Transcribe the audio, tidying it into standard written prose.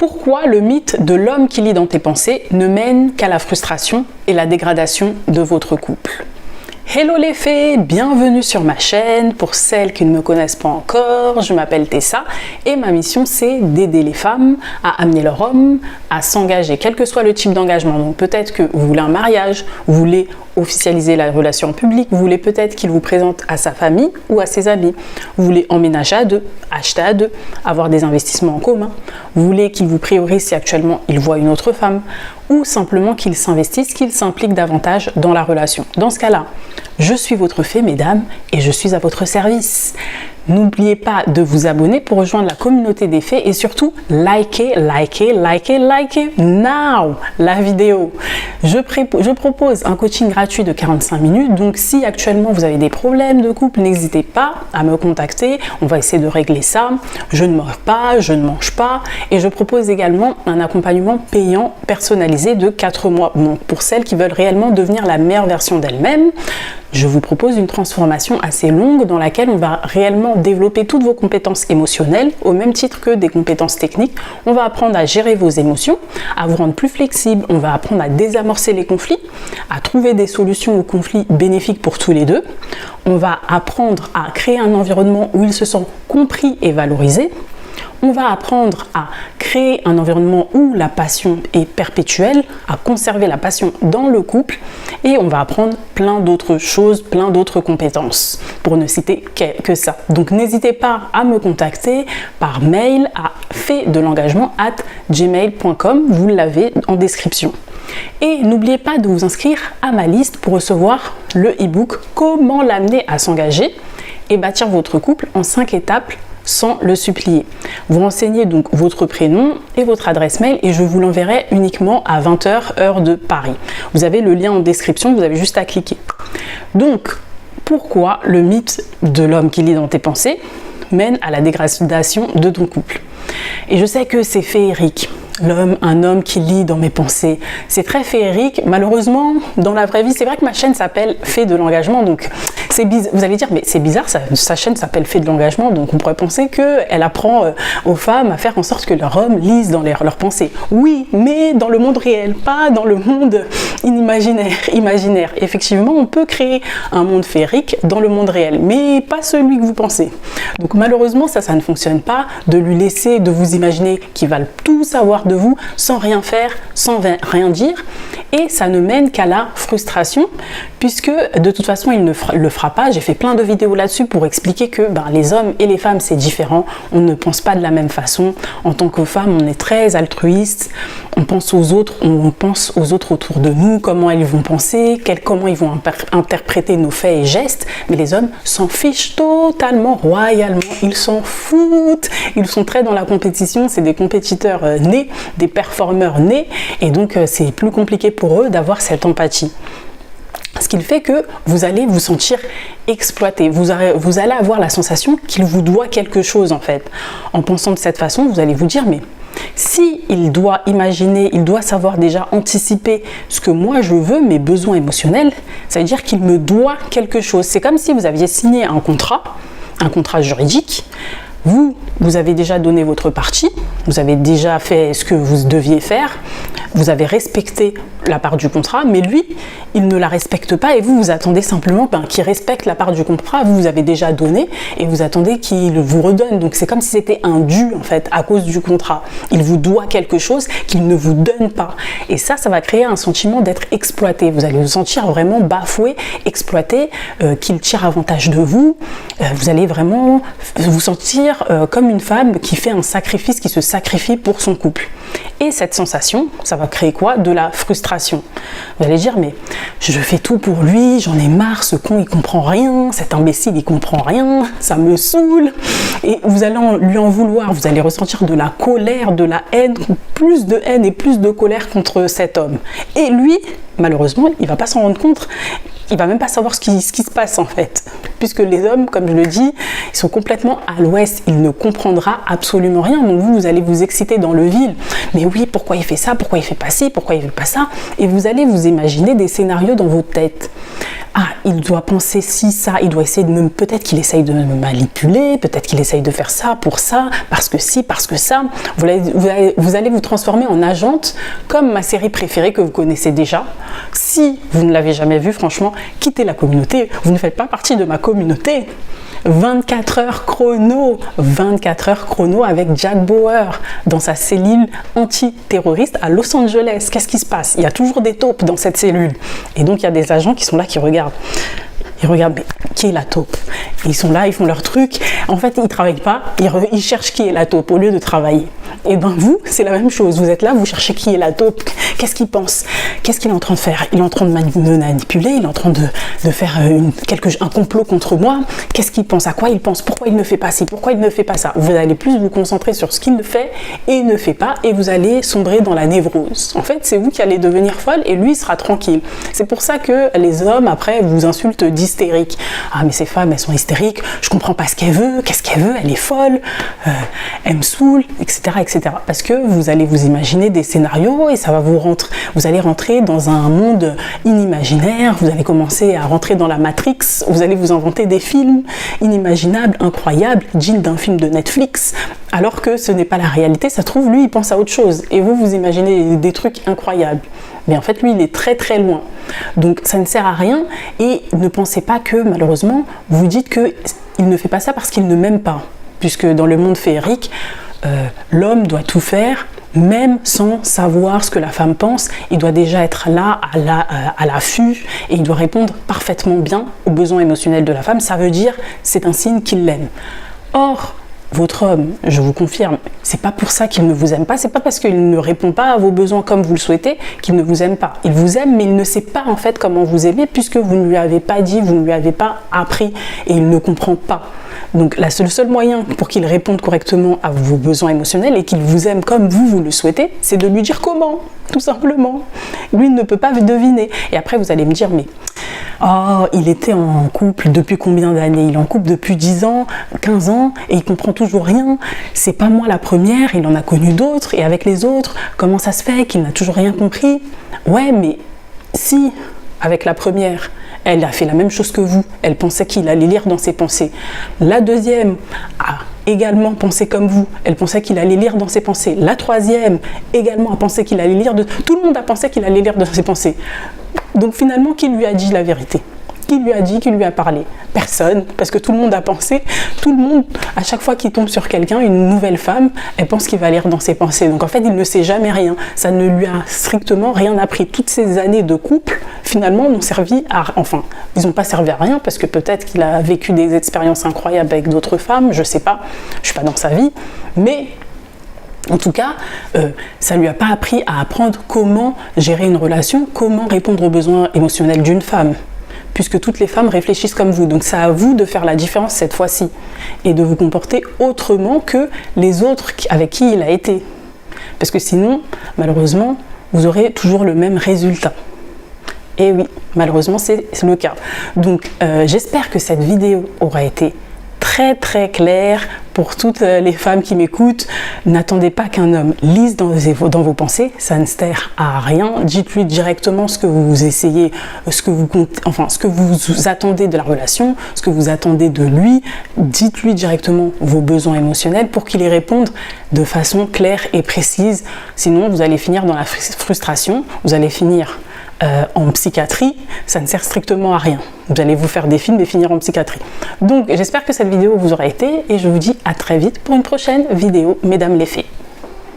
Pourquoi le mythe de l'homme qui lit dans tes pensées ne mène qu'à la frustration et la dégradation de votre couple? Hello les fées, bienvenue sur ma chaîne. Pour celles qui ne me connaissent pas encore, je m'appelle Tessa et ma mission c'est d'aider les femmes à amener leur homme à s'engager, quel que soit le type d'engagement. Donc peut-être que vous voulez un mariage, vous voulez officialiser la relation publique, vous voulez peut-être qu'il vous présente à sa famille ou à ses amis, vous voulez emménager à deux, acheter à deux, avoir des investissements en commun, vous voulez qu'il vous priorise si actuellement il voit une autre femme, ou simplement qu'il s'investisse, qu'il s'implique davantage dans la relation. Dans ce cas-là, je suis votre fée, mesdames, et je suis à votre service. N'oubliez pas de vous abonner pour rejoindre la communauté des fées et surtout likez now la vidéo. Je propose un coaching gratuit de 45 minutes, donc si actuellement vous avez des problèmes de couple, n'hésitez pas à me contacter, on va essayer de régler ça. Je ne meurs pas, je ne mange pas et je propose également un accompagnement payant personnalisé de 4 mois. Donc pour celles qui veulent réellement devenir la meilleure version d'elles-mêmes, je vous propose une transformation assez longue dans laquelle on va réellement développer toutes vos compétences émotionnelles au même titre que des compétences techniques. On va apprendre à gérer vos émotions, à vous rendre plus flexible, on va apprendre à désamorcer les conflits, à trouver des solutions aux conflits bénéfiques pour tous les deux. On va apprendre à créer un environnement où ils se sentent compris et valorisés. On va apprendre à créer un environnement où la passion est perpétuelle, à conserver la passion dans le couple et on va apprendre plein d'autres choses, plein d'autres compétences, pour ne citer que ça. Donc n'hésitez pas à me contacter par mail à fedelengagement@gmail.com, vous l'avez en description. Et n'oubliez pas de vous inscrire à ma liste pour recevoir le e-book Comment l'amener à s'engager et bâtir votre couple en 5 étapes sans le supplier. Vous renseignez donc votre prénom et votre adresse mail et je vous l'enverrai uniquement à 20h heure de Paris. Vous avez le lien en description, vous avez juste à cliquer. Donc, pourquoi le mythe de l'homme qui lit dans tes pensées mène à la dégradation de ton couple? Et je sais que c'est féerique. Un homme qui lit dans mes pensées, c'est très féerique. Malheureusement, dans la vraie vie, c'est vrai que ma chaîne s'appelle Fée de l'engagement, donc c'est bizarre. Vous allez dire, mais c'est bizarre, sa chaîne s'appelle Fée de l'engagement, donc on pourrait penser qu'elle apprend aux femmes à faire en sorte que leur homme lise dans leurs pensées. Oui, mais dans le monde réel, pas dans le monde imaginaire. Effectivement, on peut créer un monde féerique dans le monde réel, mais pas celui que vous pensez. Donc malheureusement, ça ne fonctionne pas, de lui laisser, de vous imaginer qu'il va tout savoir de vous sans rien faire, sans rien dire, et ça ne mène qu'à la frustration puisque de toute façon il ne le fera pas. J'ai fait plein de vidéos là-dessus pour expliquer que les hommes et les femmes c'est différent, on ne pense pas de la même façon. En tant que femme on est très altruiste, on pense aux autres autour de nous, comment ils vont penser, comment ils vont interpréter nos faits et gestes, mais les hommes s'en fichent totalement, royalement, ils s'en foutent, ils sont très dans la compétition, c'est des compétiteurs nés, des performeurs nés, et donc c'est plus compliqué pour eux d'avoir cette empathie. Ce qui fait que vous allez vous sentir exploité, vous allez avoir la sensation qu'il vous doit quelque chose en fait. En pensant de cette façon, vous allez vous dire mais si il doit imaginer, il doit savoir déjà anticiper ce que moi je veux, mes besoins émotionnels, ça veut dire qu'il me doit quelque chose. C'est comme si vous aviez signé un contrat juridique. Vous avez déjà donné votre partie, vous avez déjà fait ce que vous deviez faire, vous avez respecté la part du contrat, mais lui, il ne la respecte pas et vous attendez simplement qu'il respecte la part du contrat, vous avez déjà donné et vous attendez qu'il vous redonne. Donc c'est comme si c'était un dû en fait à cause du contrat. Il vous doit quelque chose qu'il ne vous donne pas. Et ça va créer un sentiment d'être exploité. Vous allez vous sentir vraiment bafoué, exploité, qu'il tire avantage de vous. Vous allez vraiment vous sentir comme une femme qui fait un sacrifice, qui se sacrifie pour son couple. Et cette sensation, ça va créer quoi? De la frustration. Vous allez dire, mais je fais tout pour lui, j'en ai marre, ce con il comprend rien, cet imbécile il comprend rien, ça me saoule. Et vous allez lui en vouloir, vous allez ressentir de la colère, de la haine, plus de haine et plus de colère contre cet homme. Et lui, malheureusement, il va pas s'en rendre compte. Il va même pas savoir ce qui se passe en fait, puisque les hommes, comme je le dis, ils sont complètement à l'ouest, il ne comprendra absolument rien. Donc vous allez vous exciter dans le vide. Mais oui, pourquoi il fait ça, pourquoi il fait pas ci, pourquoi il fait pas ça, et vous allez vous imaginer des scénarios dans votre tête. ah, il doit penser si, ça, il doit essayer de me... Peut-être qu'il essaye de me manipuler, peut-être qu'il essaye de faire ça pour ça, parce que si, parce que ça. Vous allez vous transformer en agente, comme ma série préférée que vous connaissez déjà. Si vous ne l'avez jamais vue, franchement, quittez la communauté. Vous ne faites pas partie de ma communauté. 24 heures chrono, 24 heures chrono avec Jack Bauer dans sa cellule antiterroriste à Los Angeles. Qu'est-ce qui se passe? Il y a toujours des taupes dans cette cellule. Et donc, il y a des agents qui sont là, qui regardent. Ils regardent, mais qui est la taupe? Ils sont là, ils font leur truc. En fait, ils ne travaillent pas, ils cherchent qui est la taupe au lieu de travailler. Et bien vous, c'est la même chose. Vous êtes là, vous cherchez qui est la taupe. Qu'est-ce qu'il pense? Qu'est-ce qu'il est en train de faire? Il est en train de me manipuler, il est en train de faire un complot contre moi. Qu'est-ce qu'il pense? À quoi il pense? Pourquoi il ne fait pas ci? Pourquoi il ne fait pas ça? Vous allez plus vous concentrer sur ce qu'il fait et ne fait pas, et vous allez sombrer dans la névrose. En fait, c'est vous qui allez devenir folle et lui sera tranquille. C'est pour ça que les hommes, après, vous insultent d'hystérique. Ah, mais ces femmes, elles sont hystériques, je comprends pas ce qu'elle veut, qu'est-ce qu'elle veut, elle est folle, elle me saoule, etc., etc. Parce que vous allez vous imaginer des scénarios et ça va vous allez rentrer dans un monde inimaginaire, vous allez commencer à rentrer dans la Matrix, vous allez vous inventer des films inimaginables, incroyables, dignes d'un film de Netflix, alors que ce n'est pas la réalité. Ça se trouve, lui, il pense à autre chose et vous imaginez des trucs incroyables. Mais en fait, lui, il est très très loin. Donc, ça ne sert à rien et ne pensez pas que, malheureusement, vous dites qu'il ne fait pas ça parce qu'il ne m'aime pas. Puisque dans le monde féerique, l'homme doit tout faire, même sans savoir ce que la femme pense. Il doit déjà être là, à l'affût, et il doit répondre parfaitement bien aux besoins émotionnels de la femme. Ça veut dire, c'est un signe qu'il l'aime. Or, votre homme, je vous confirme, c'est pas pour ça qu'il ne vous aime pas, c'est pas parce qu'il ne répond pas à vos besoins comme vous le souhaitez qu'il ne vous aime pas. Il vous aime, mais il ne sait pas en fait comment vous aimer puisque vous ne lui avez pas dit, vous ne lui avez pas appris et il ne comprend pas. Donc le seul moyen pour qu'il réponde correctement à vos besoins émotionnels et qu'il vous aime comme vous le souhaitez, c'est de lui dire comment, tout simplement. Lui il ne peut pas deviner. Et après vous allez me dire, mais oh, il était en couple depuis combien d'années? Il est en couple depuis 10 ans, 15 ans, et il comprend toujours rien. C'est pas moi la première, il en a connu d'autres, et avec les autres, comment ça se fait qu'il n'a toujours rien compris? Ouais, mais si, avec la première, elle a fait la même chose que vous, elle pensait qu'il allait lire dans ses pensées. La deuxième a également pensé comme vous, elle pensait qu'il allait lire dans ses pensées. La troisième également a pensé qu'il allait lire Tout le monde a pensé qu'il allait lire dans ses pensées. Donc finalement, qui lui a dit la vérité? Qui lui a dit, qui lui a parlé? Personne, parce que tout le monde a pensé, tout le monde, à chaque fois qu'il tombe sur quelqu'un, une nouvelle femme, elle pense qu'il va lire dans ses pensées. Donc en fait, il ne sait jamais rien. Ça ne lui a strictement rien appris. Toutes ces années de couple, finalement, n'ont servi à... Enfin, ils n'ont pas servi à rien, parce que peut-être qu'il a vécu des expériences incroyables avec d'autres femmes, je sais pas, je suis pas dans sa vie, mais... En tout cas, ça ne lui a pas appris à apprendre comment gérer une relation, comment répondre aux besoins émotionnels d'une femme, puisque toutes les femmes réfléchissent comme vous. Donc c'est à vous de faire la différence cette fois-ci et de vous comporter autrement que les autres avec qui il a été. Parce que sinon, malheureusement, vous aurez toujours le même résultat. Et oui, malheureusement, c'est le cas. Donc j'espère que cette vidéo aura été très très clair pour toutes les femmes qui m'écoutent. N'attendez pas qu'un homme lise dans vos pensées, ça ne sert à rien. Dites-lui directement ce que vous essayez, ce que vous attendez de la relation, ce que vous attendez de lui. Dites-lui directement vos besoins émotionnels pour qu'il y réponde de façon claire et précise. Sinon, vous allez finir dans la frustration, vous allez finir en psychiatrie, ça ne sert strictement à rien. Vous allez vous faire des films et finir en psychiatrie. Donc j'espère que cette vidéo vous aura été et je vous dis à très vite pour une prochaine vidéo, mesdames les fées.